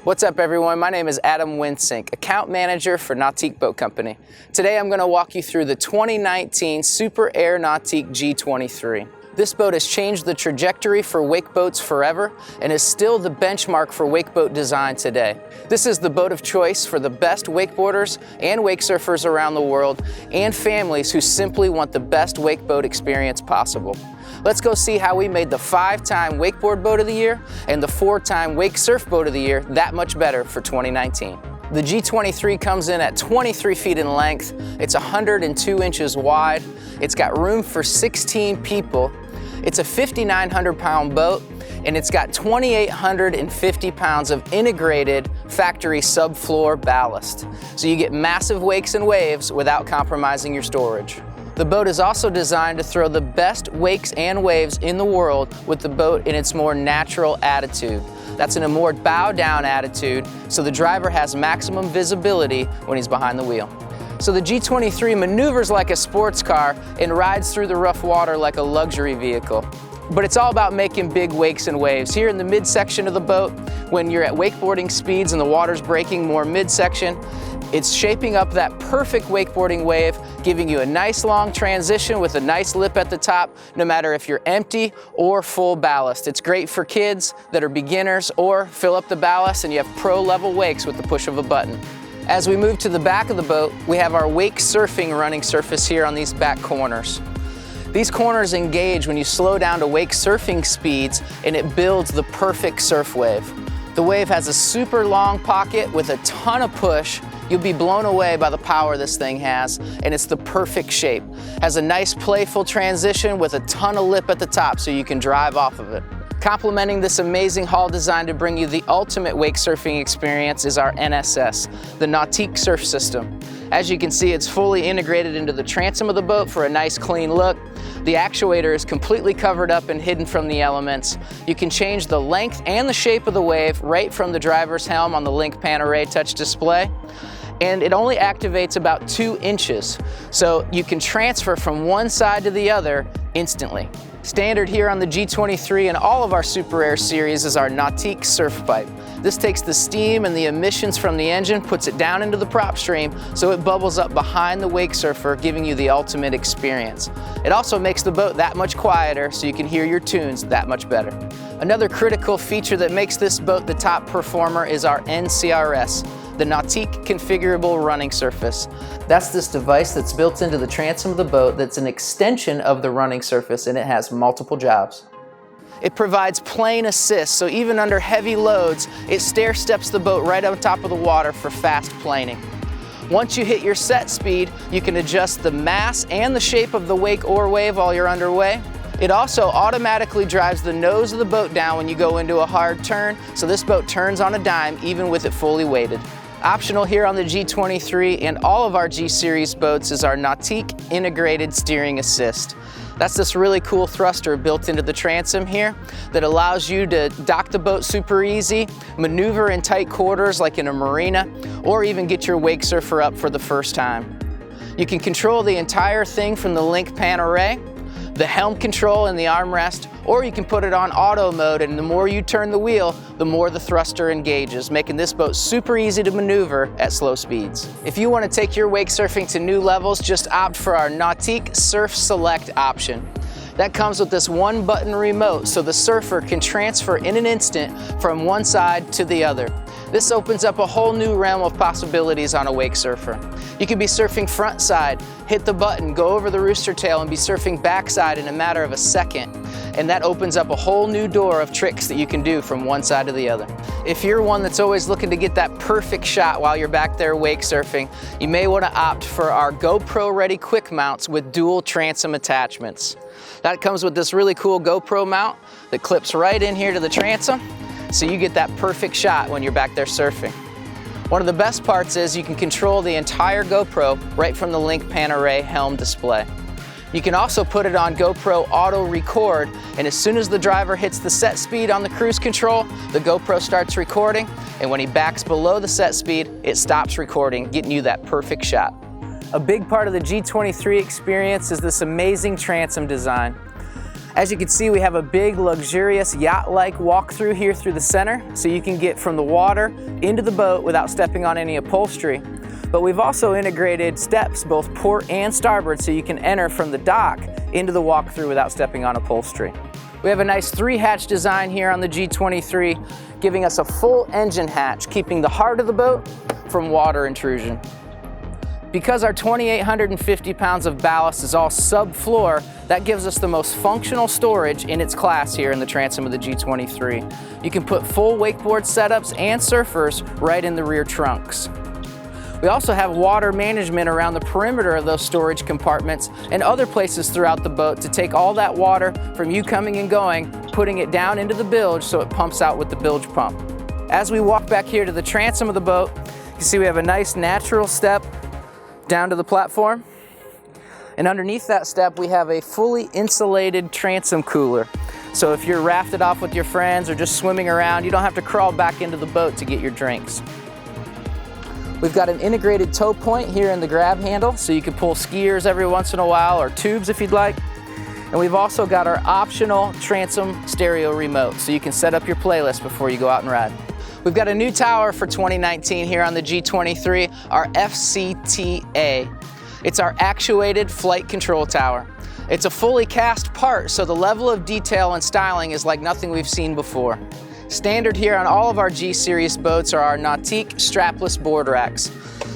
What's up everyone, my name is Adam Winsink, Account Manager for Nautique Boat Company. Today I'm going to walk you through the 2019 Super Air Nautique G23. This boat has changed the trajectory for wake boats forever and is still the benchmark for wake boat design today. This is the boat of choice for the best wakeboarders and wake surfers around the world and families who simply want the best wake boat experience possible. Let's go see how we made the 5-time Wakeboard Boat of the Year and the 4-time Wake Surf Boat of the Year that much better for 2019. The G23 comes in at 23 feet in length, it's 102 inches wide, it's got room for 16 people, it's a 5,900 pound boat, and it's got 2,850 pounds of integrated factory subfloor ballast. So you get massive wakes and waves without compromising your storage. The boat is also designed to throw the best wakes and waves in the world with the boat in its more natural attitude. That's in a more bow down attitude, so the driver has maximum visibility when he's behind the wheel. So the G23 maneuvers like a sports car and rides through the rough water like a luxury vehicle. But it's all about making big wakes and waves. Here in the midsection of the boat, when you're at wakeboarding speeds and the water's breaking more midsection, it's shaping up that perfect wakeboarding wave, giving you a nice long transition with a nice lip at the top, no matter if you're empty or full ballast. It's great for kids that are beginners, or fill up the ballast and you have pro level wakes with the push of a button. As we move to the back of the boat, we have our wake surfing running surface here on these back corners. These corners engage when you slow down to wake surfing speeds, and it builds the perfect surf wave. The wave has a super long pocket with a ton of push. You'll be blown away by the power this thing has, and it's the perfect shape. Has a nice playful transition with a ton of lip at the top so you can drive off of it. Complementing this amazing hull design to bring you the ultimate wake surfing experience is our NSS, the Nautique Surf System. As you can see, it's fully integrated into the transom of the boat for a nice clean look. The actuator is completely covered up and hidden from the elements. You can change the length and the shape of the wave right from the driver's helm on the Link Pan Array touch display. And it only activates about 2 inches, so you can transfer from one side to the other instantly. Standard here on the G23 and all of our Super Air series is our Nautique Surf Pipe. This takes the steam and the emissions from the engine, puts it down into the prop stream, so it bubbles up behind the wake surfer, giving you the ultimate experience. It also makes the boat that much quieter, so you can hear your tunes that much better. Another critical feature that makes this boat the top performer is our NCRS, the Nautique Configurable Running Surface. That's this device that's built into the transom of the boat that's an extension of the running surface, and it has multiple jobs. It provides plane assist, so even under heavy loads, it stair steps the boat right on top of the water for fast planing. Once you hit your set speed, you can adjust the mass and the shape of the wake or wave while you're underway. It also automatically drives the nose of the boat down when you go into a hard turn, so this boat turns on a dime even with it fully weighted. Optional here on the G23 and all of our G-Series boats is our Nautique Integrated Steering Assist. That's this really cool thruster built into the transom here that allows you to dock the boat super easy, maneuver in tight quarters like in a marina, or even get your wake surfer up for the first time. You can control the entire thing from the Link Pan Array, the helm control and the armrest, or you can put it on auto mode, and the more you turn the wheel, the more the thruster engages, making this boat super easy to maneuver at slow speeds. If you want to take your wake surfing to new levels, just opt for our Nautique Surf Select option. That comes with this one-button remote, so the surfer can transfer in an instant from one side to the other. This opens up a whole new realm of possibilities on a wake surfer. You could be surfing front side, hit the button, go over the rooster tail, and be surfing backside in a matter of a second. And that opens up a whole new door of tricks that you can do from one side to the other. If you're one that's always looking to get that perfect shot while you're back there wake surfing, you may want to opt for our GoPro Ready Quick Mounts with dual transom attachments. That comes with this really cool GoPro mount that clips right in here to the transom, so you get that perfect shot when you're back there surfing. One of the best parts is you can control the entire GoPro right from the Link Pan Array helm display. You can also put it on GoPro Auto Record, and as soon as the driver hits the set speed on the cruise control, the GoPro starts recording, and when he backs below the set speed, it stops recording, getting you that perfect shot. A big part of the G23 experience is this amazing transom design. As you can see, we have a big, luxurious, yacht-like walk-through here through the center, so you can get from the water into the boat without stepping on any upholstery. But we've also integrated steps, both port and starboard, so you can enter from the dock into the walk-through without stepping on upholstery. We have a nice 3-hatch design here on the G23, giving us a full engine hatch, keeping the heart of the boat from water intrusion. Because our 2,850 pounds of ballast is all subfloor, that gives us the most functional storage in its class here in the transom of the G23. You can put full wakeboard setups and surfers right in the rear trunks. We also have water management around the perimeter of those storage compartments and other places throughout the boat to take all that water from you coming and going, putting it down into the bilge so it pumps out with the bilge pump. As we walk back here to the transom of the boat, you can see we have a nice natural step down to the platform. And underneath that step, we have a fully insulated transom cooler. So if you're rafted off with your friends or just swimming around, you don't have to crawl back into the boat to get your drinks. We've got an integrated tow point here in the grab handle, so you can pull skiers every once in a while or tubes if you'd like. And we've also got our optional transom stereo remote, so you can set up your playlist before you go out and ride. We've got a new tower for 2019 here on the G23, our FCTA. It's our actuated flight control tower. It's a fully cast part, so the level of detail and styling is like nothing we've seen before. Standard here on all of our G-Series boats are our Nautique strapless board racks.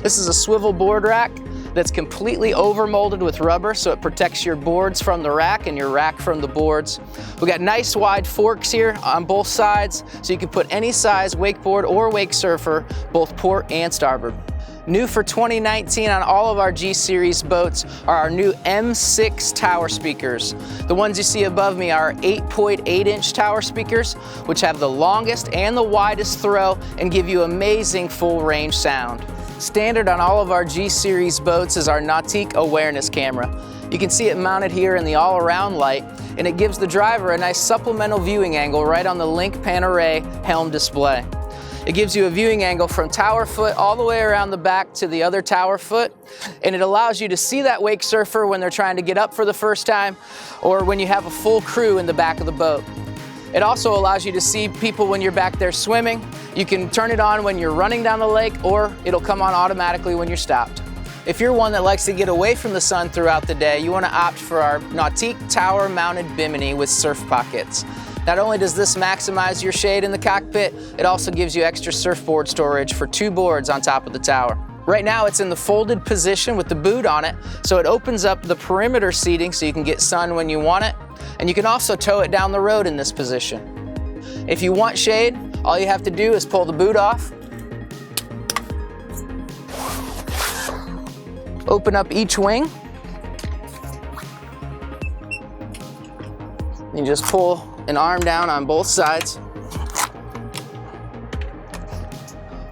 This is a swivel board rack that's completely overmolded with rubber, so it protects your boards from the rack and your rack from the boards. We got nice wide forks here on both sides, so you can put any size wakeboard or wake surfer, both port and starboard. New for 2019 on all of our G-Series boats are our new M6 tower speakers. The ones you see above me are 8.8-inch tower speakers, which have the longest and the widest throw and give you amazing full range sound. Standard on all of our G-Series boats is our Nautique awareness camera. You can see it mounted here in the all-around light, and it gives the driver a nice supplemental viewing angle right on the Link Panorama helm display. It gives you a viewing angle from tower foot all the way around the back to the other tower foot, and it allows you to see that wake surfer when they're trying to get up for the first time or when you have a full crew in the back of the boat. It also allows you to see people when you're back there swimming. You can turn it on when you're running down the lake, or it'll come on automatically when you're stopped. If you're one that likes to get away from the sun throughout the day, you want to opt for our Nautique tower mounted Bimini with surf pockets. Not only does this maximize your shade in the cockpit, it also gives you extra surfboard storage for 2 boards on top of the tower. Right now it's in the folded position with the boot on it, so it opens up the perimeter seating so you can get sun when you want it, and you can also tow it down the road in this position. If you want shade, all you have to do is pull the boot off, open up each wing, and you just pull an arm down on both sides.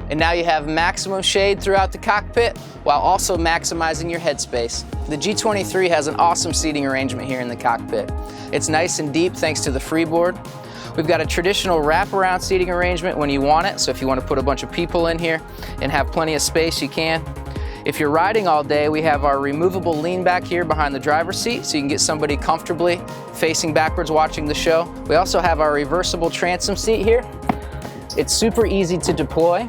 And now you have maximum shade throughout the cockpit while also maximizing your headspace. The G23 has an awesome seating arrangement here in the cockpit. It's nice and deep thanks to the freeboard. We've got a traditional wraparound seating arrangement when you want it, so if you want to put a bunch of people in here and have plenty of space, you can. If you're riding all day, we have our removable lean back here behind the driver's seat so you can get somebody comfortably facing backwards watching the show. We also have our reversible transom seat here. It's super easy to deploy.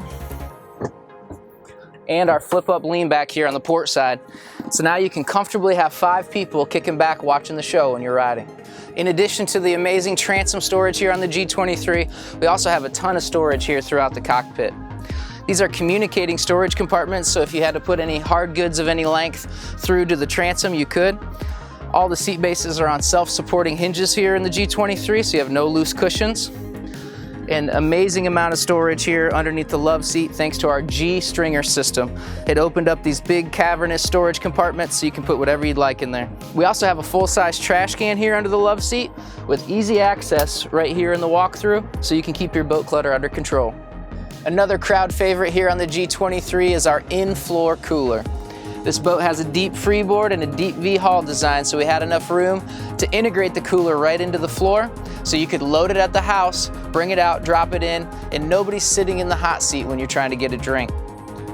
And our flip-up lean back here on the port side. So now you can comfortably have 5 people kicking back watching the show when you're riding. In addition to the amazing transom storage here on the G23, we also have a ton of storage here throughout the cockpit. These are communicating storage compartments, so if you had to put any hard goods of any length through to the transom, you could. All the seat bases are on self-supporting hinges here in the G23, so you have no loose cushions. An amazing amount of storage here underneath the love seat thanks to our G stringer system. It opened up these big cavernous storage compartments so you can put whatever you'd like in there. We also have a full-size trash can here under the love seat with easy access right here in the walkthrough so you can keep your boat clutter under control. Another crowd favorite here on the G23 is our in-floor cooler. This boat has a deep freeboard and a deep V-hull design, so we had enough room to integrate the cooler right into the floor so you could load it at the house, bring it out, drop it in, and nobody's sitting in the hot seat when you're trying to get a drink.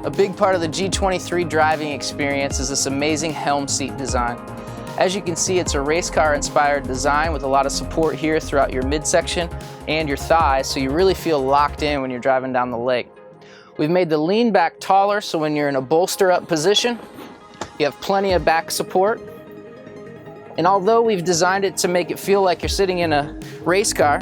A big part of the G23 driving experience is this amazing helm seat design. As you can see, it's a race car inspired design with a lot of support here throughout your midsection and your thighs, so you really feel locked in when you're driving down the lake. We've made the lean back taller, so when you're in a bolster up position, you have plenty of back support. And although we've designed it to make it feel like you're sitting in a race car,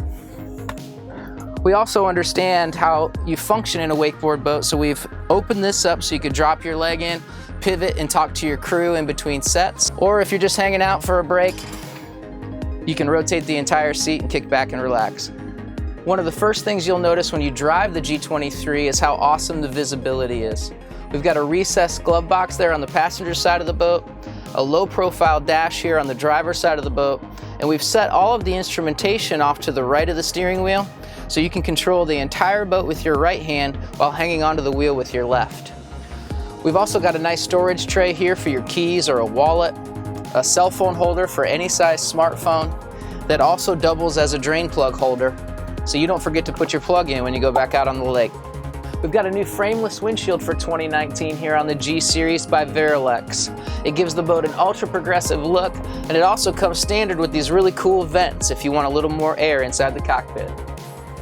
we also understand how you function in a wakeboard boat, so we've opened this up so you could drop your leg in, pivot, and talk to your crew in between sets. Or if you're just hanging out for a break, you can rotate the entire seat and kick back and relax. One of the first things you'll notice when you drive the G23 is how awesome the visibility is. We've got a recessed glove box there on the passenger side of the boat, a low profile dash here on the driver's side of the boat, and we've set all of the instrumentation off to the right of the steering wheel so you can control the entire boat with your right hand while hanging onto the wheel with your left. We've also got a nice storage tray here for your keys or a wallet, a cell phone holder for any size smartphone that also doubles as a drain plug holder, so you don't forget to put your plug in when you go back out on the lake. We've got a new frameless windshield for 2019 here on the G Series by Verilex. It gives the boat an ultra progressive look, and it also comes standard with these really cool vents if you want a little more air inside the cockpit.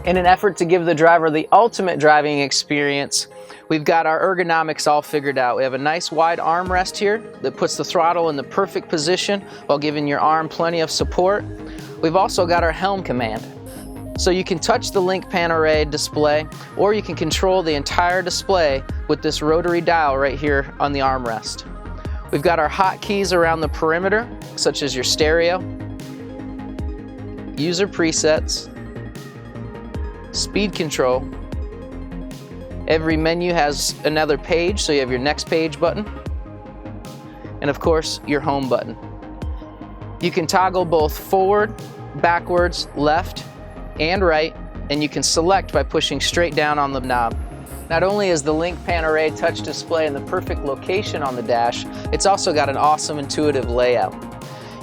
In an effort to give the driver the ultimate driving experience, we've got our ergonomics all figured out. We have a nice wide armrest here that puts the throttle in the perfect position while giving your arm plenty of support. We've also got our helm command. So you can touch the link pan array display, or you can control the entire display with this rotary dial right here on the armrest. We've got our hotkeys around the perimeter, such as your stereo, user presets, speed control. Every menu has another page, so you have your next page button, and of course your home button. You can toggle both forward, backwards, left, and right, and you can select by pushing straight down on the knob. Not only is the link pan array touch display in the perfect location on the dash, it's also got an awesome intuitive layout.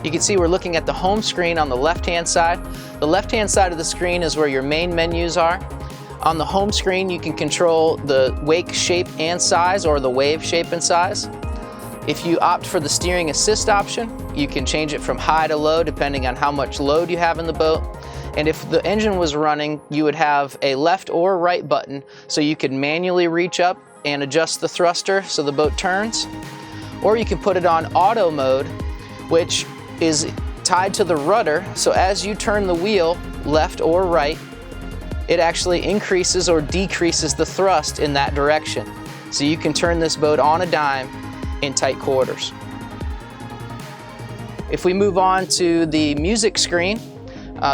You can see we're looking at the home screen on the left-hand side. The left-hand side of the screen is where your main menus are. On the home screen, you can control the wake shape and size, or the wave shape and size. If you opt for the steering assist option, you can change it from high to low depending on how much load you have in the boat. And if the engine was running, you would have a left or right button, so you could manually reach up and adjust the thruster so the boat turns. Or you can put it on auto mode, which is tied to the rudder, so as you turn the wheel left or right, it actually increases or decreases the thrust in that direction. So you can turn this boat on a dime in tight quarters. If we move on to the music screen,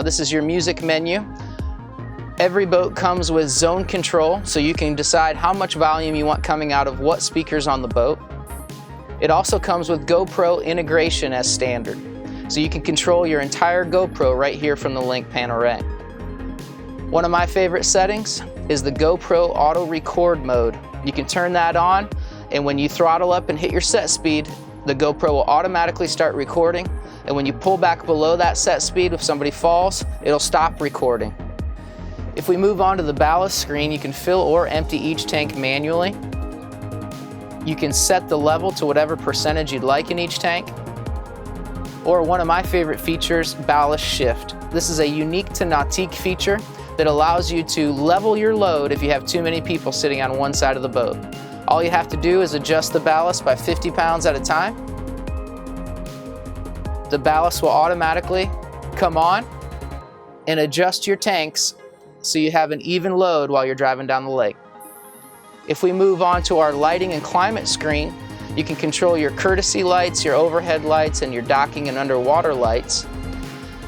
this is your music menu. Every boat comes with zone control, so you can decide how much volume you want coming out of what speakers on the boat. It also comes with Gopro Integration as standard, so you can control your entire GoPro right here from the link pan array. One of my favorite settings is the GoPro Auto Record mode. You can turn that on, and when you throttle up and hit your set speed, the GoPro will automatically start recording, and when you pull back below that set speed, if somebody falls, it'll stop recording. If we move on to the ballast screen, you can fill or empty each tank manually. You can set the level to whatever percentage you'd like in each tank. Or one of my favorite features, Ballast Shift. This is a unique to Nautique feature that allows you to level your load if you have too many people sitting on one side of the boat. All you have to do is adjust the ballast by 50 pounds at a time. The ballast will automatically come on and adjust your tanks so you have an even load while you're driving down the lake. If we move on to our lighting and climate screen, you can control your courtesy lights, your overhead lights, and your docking and underwater lights.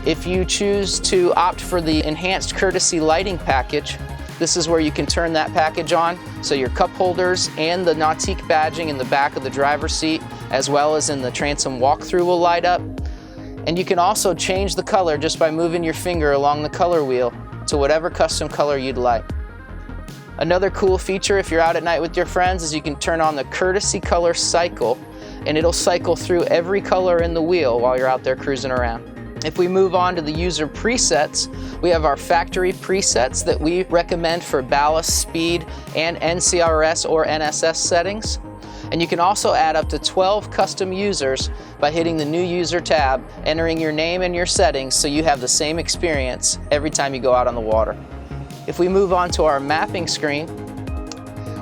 If you choose to opt for the enhanced courtesy lighting package, this is where you can turn that package on, so your cup holders and the Nautique badging in the back of the driver's seat, as well as in the transom walkthrough, will light up. And you can also change the color just by moving your finger along the color wheel to whatever custom color you'd like. Another cool feature if you're out at night with your friends is you can turn on the courtesy color cycle, and it'll cycle through every color in the wheel while you're out there cruising around. If we move on to the user presets, we have our factory presets that we recommend for ballast, speed, and NCRS or NSS settings. And you can also add up to 12 custom users by hitting the New User tab, entering your name and your settings so you have the same experience every time you go out on the water. If we move on to our mapping screen,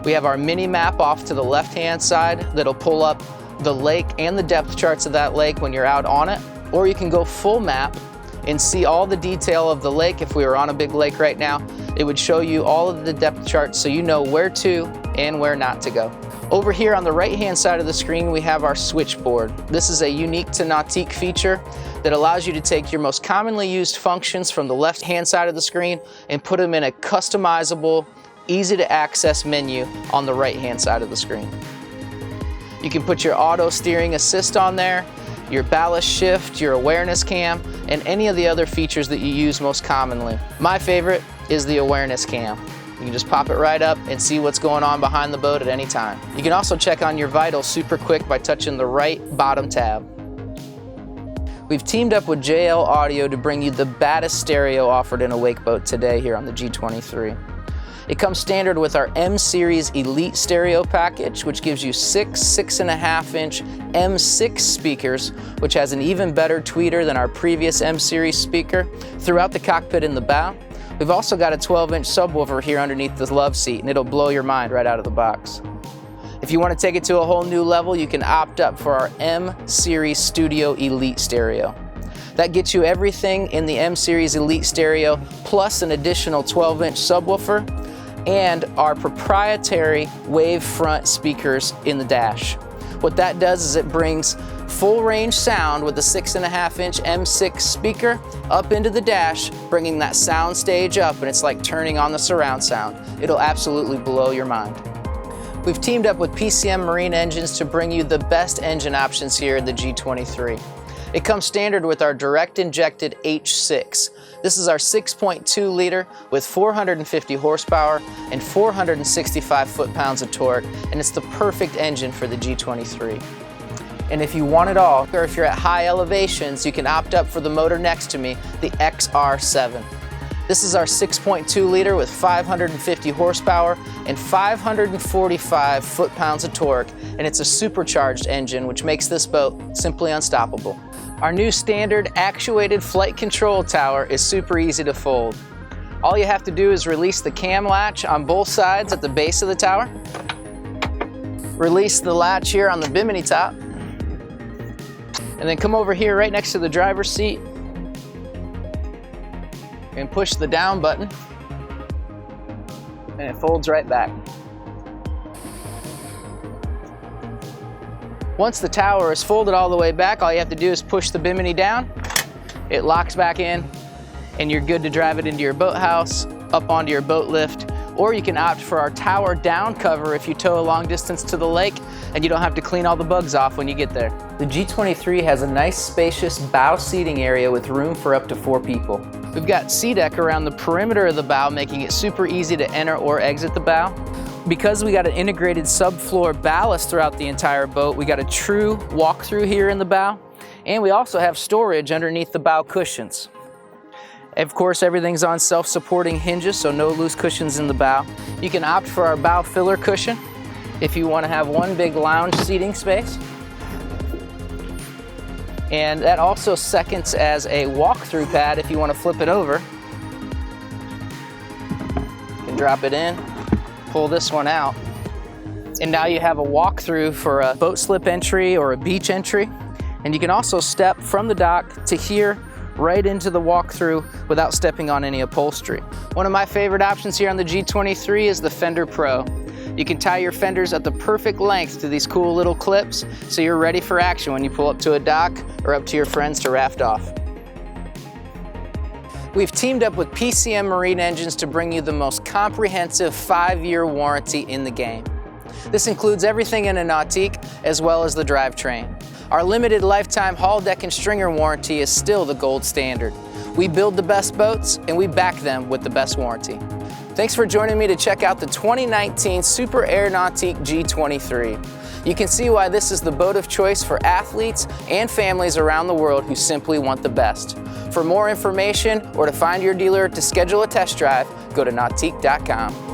we have our mini map off to the left-hand side that'll pull up the lake and the depth charts of that lake when you're out on it. Or you can go full map and see all the detail of the lake. If we were on a big lake right now, it would show you all of the depth charts so you know where to and where not to go. Over here on the right-hand side of the screen, we have our switchboard. This is a unique to Nautique feature that allows you to take your most commonly used functions from the left-hand side of the screen and put them in a customizable, easy to access menu on the right-hand side of the screen. You can put your auto steering assist on there, your ballast shift, your awareness cam, and any of the other features that you use most commonly. My favorite is the awareness cam. You can just pop it right up and see what's going on behind the boat at any time. You can also check on your vitals super quick by touching the right bottom tab. We've teamed up with JL Audio to bring you the baddest stereo offered in a wake boat today here on the G23. It comes standard with our M Series Elite stereo package, which gives you 6.5-inch M6 speakers, which has an even better tweeter than our previous M Series speaker throughout the cockpit in the bow. We've also got a 12-inch subwoofer here underneath the love seat, and it'll blow your mind right out of the box. If you want to take it to a whole new level, you can opt up for our M Series Studio Elite stereo. That gets you everything in the M Series Elite stereo, plus an additional 12-inch subwoofer, and our proprietary wave front speakers in the dash. What that does is it brings full range sound with the 6.5-inch M6 speaker up into the dash, bringing that sound stage up, and it's like turning on the surround sound. It'll absolutely blow your mind. We've teamed up with Pcm Marine Engines to bring you the best engine options here in the G23. It comes standard with our direct injected H6. This is our 6.2 liter with 450 horsepower and 465 foot-pounds of torque, and it's the perfect engine for the G23. And if you want it all, or if you're at high elevations, you can opt up for the motor next to me, the XR7. This is our 6.2 liter with 550 horsepower and 545 foot-pounds of torque, and it's a supercharged engine, which makes this boat simply unstoppable. Our new standard actuated flight control tower is super easy to fold. All you have to do is release the cam latch on both sides at the base of the tower, release the latch here on the Bimini top, and then come over here right next to the driver's seat and push the down button, and it folds right back. Once the tower is folded all the way back, all you have to do is push the Bimini down, it locks back in, and you're good to drive it into your boathouse, up onto your boat lift, or you can opt for our tower down cover if you tow a long distance to the lake and you don't have to clean all the bugs off when you get there. The G23 has a nice spacious bow seating area with room for up to 4 people. We've got SeaDeck around the perimeter of the bow, making it super easy to enter or exit the bow. Because we got an integrated subfloor ballast throughout the entire boat, we got a true walk-through here in the bow, and we also have storage underneath the bow cushions. Of course, everything's on self-supporting hinges, so no loose cushions in the bow. You can opt for our bow filler cushion if you want to have one big lounge seating space. And that also seconds as a walk-through pad if you want to flip it over. You can drop it in, pull this one out, and now you have a walk-through for a boat slip entry or a beach entry. And you can also step from the dock to here right into the walk-through without stepping on any upholstery. One of my favorite options here on the G23 is the Fender Pro. You can tie your fenders at the perfect length to these cool little clips so you're ready for action when you pull up to a dock or up to your friends to raft off. We've teamed up with Pcm Marine Engines to bring you the most comprehensive 5-year warranty in the game. This includes everything in a Nautique as well as the drivetrain. Our limited lifetime hull, deck, and stringer warranty is still the gold standard. We build the best boats and we back them with the best warranty. Thanks for joining me to check out the 2019 Super Air Nautique G23. You can see why this is the boat of choice for athletes and families around the world who simply want the best. For more information or to find your dealer to schedule a test drive, go to nautique.com.